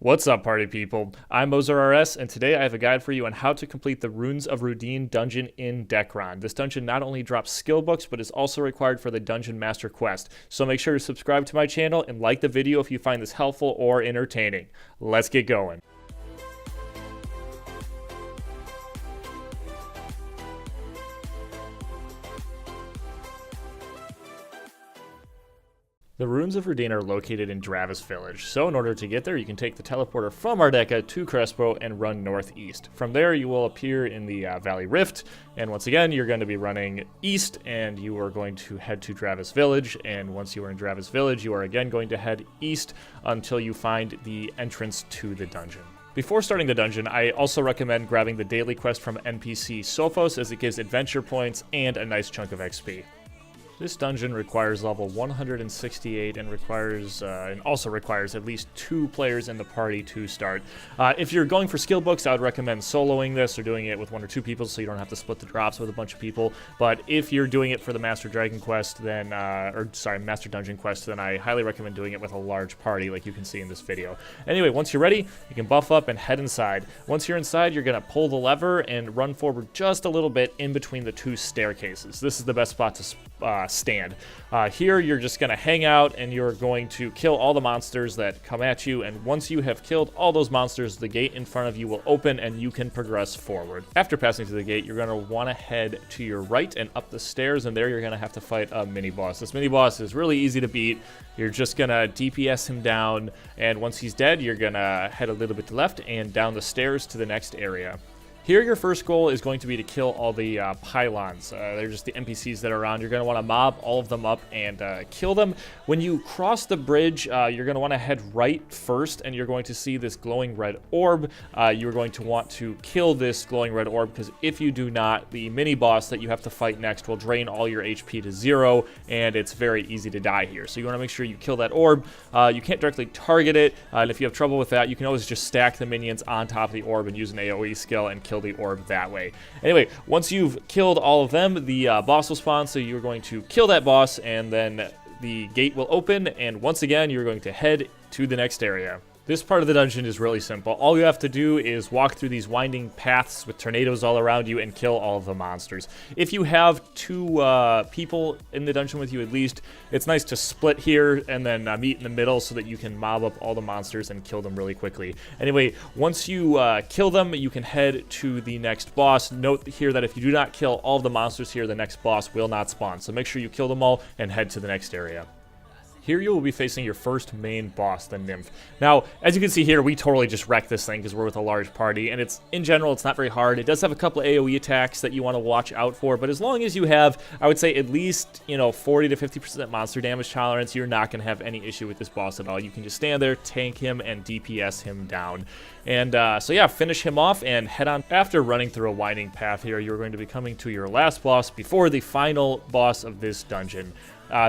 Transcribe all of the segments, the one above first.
What's up, party people? I'm MoserRS, and today I have a guide for you on how to complete the Runes of Rudene Dungeon in Dekaron. This dungeon not only drops skill books, but is also required for the Dungeon Master quest. So make sure to subscribe to my channel and like the video if you find this helpful or entertaining. Let's get going. The Runes of Rudene are located in Dravis Village, so in order to get there, you can take the teleporter from Ardeka to Crespo and run northeast. From there, you will appear in the Valley Rift, and once again, you're going to be running east, and you are going to head to Dravis Village, and once you are in Dravis Village, you are again going to head east until you find the entrance to the dungeon. Before starting the dungeon, I also recommend grabbing the daily quest from NPC Sophos, as it gives adventure points and a nice chunk of XP. This dungeon requires level 168 and also requires at least 2 players in the party to start. If you're going for skill books, I would recommend soloing this or doing it with 1 or 2 people so you don't have to split the drops with a bunch of people. But if you're doing it for the Master Dragon quest, then, Master Dungeon quest, then I highly recommend doing it with a large party like you can see in this video. Anyway, once you're ready, you can buff up and head inside. Once you're inside, you're going to pull the lever and run forward just a little bit in between the 2 staircases. This is the best spot to stand. Here you're just going to hang out and you're going to kill all the monsters that come at you, and once you have killed all those monsters, the gate in front of you will open and you can progress forward. After passing through the gate, you're going to want to head to your right and up the stairs, and there you're going to have to fight a mini-boss. This mini-boss is really easy to beat. You're just going to DPS him down, and once he's dead, you're going to head a little bit to left and down the stairs to the next area. Here, your first goal is going to be to kill all the pylons. They're just the NPCs that are around. You're going to want to mob all of them up and kill them. When you cross the bridge, you're going to want to head right first, and you're going to see this glowing red orb. You're going to want to kill this glowing red orb, because if you do not, the mini-boss that you have to fight next will drain all your HP to 0, and it's very easy to die here. So you want to make sure you kill that orb. You can't directly target it, and if you have trouble with that, you can always just stack the minions on top of the orb and use an AoE skill and kill the orb that way. Anyway, once you've killed all of them, the boss will spawn, so you're going to kill that boss, and then the gate will open, and once again, you're going to head to the next area. This part of the dungeon is really simple. All you have to do is walk through these winding paths with tornadoes all around you and kill all of the monsters. If you have 2 people in the dungeon with you at least, it's nice to split here and then meet in the middle so that you can mob up all the monsters and kill them really quickly. Anyway, once you kill them, you can head to the next boss. Note here that if you do not kill all of the monsters here, the next boss will not spawn. So make sure you kill them all and head to the next area. Here you will be facing your first main boss, the Nymph. Now, as you can see here, we totally just wrecked this thing because we're with a large party, and in general, it's not very hard. It does have a couple of AoE attacks that you want to watch out for, but as long as you have, I would say, at least, 40 to 50% monster damage tolerance, you're not going to have any issue with this boss at all. You can just stand there, tank him, and DPS him down. And so yeah, finish him off and head on. After running through a winding path here, you're going to be coming to your last boss before the final boss of this dungeon.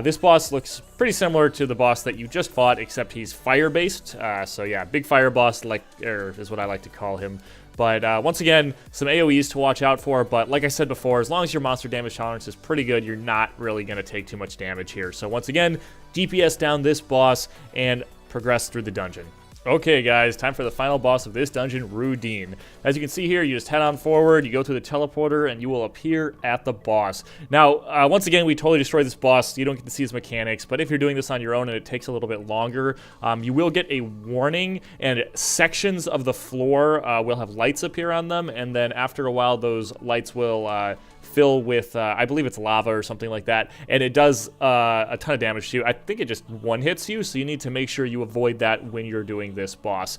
This boss looks pretty similar to the boss that you just fought, except he's fire-based. So yeah, big fire boss, is what I like to call him. But once again, some AoEs to watch out for. But like I said before, as long as your monster damage tolerance is pretty good, you're not really going to take too much damage here. So once again, DPS down this boss and progress through the dungeon. Okay guys, time for the final boss of this dungeon, Rudene. As you can see here, you just head on forward, you go through the teleporter, and you will appear at the boss. Now, once again, we totally destroyed this boss, so you don't get to see his mechanics, but if you're doing this on your own and it takes a little bit longer, you will get a warning, and sections of the floor will have lights appear on them, and then after a while, those lights will fill with, I believe it's lava or something like that, and it does a ton of damage to you. I think it just one-hits you, so you need to make sure you avoid that when you're doing this boss.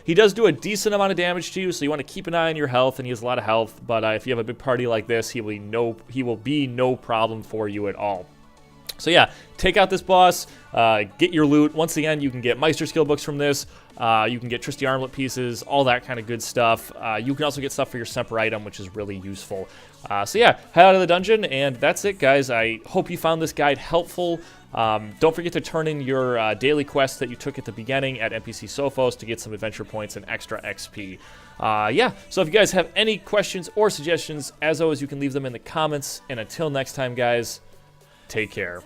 He does do a decent amount of damage to you, so you want to keep an eye on your health, and he has a lot of health, but if you have a big party like this, he will be no problem for you at all. So yeah, take out this boss, get your loot. Once again, you can get Meister skill books from this. You can get Trusty armlet pieces, all that kind of good stuff. You can also get stuff for your Semper item, which is really useful. So yeah, head out of the dungeon, and that's it, guys. I hope you found this guide helpful. Don't forget to turn in your daily quest that you took at the beginning at NPC Sophos to get some adventure points and extra XP. Yeah, so if you guys have any questions or suggestions, as always, you can leave them in the comments. And until next time, guys, take care.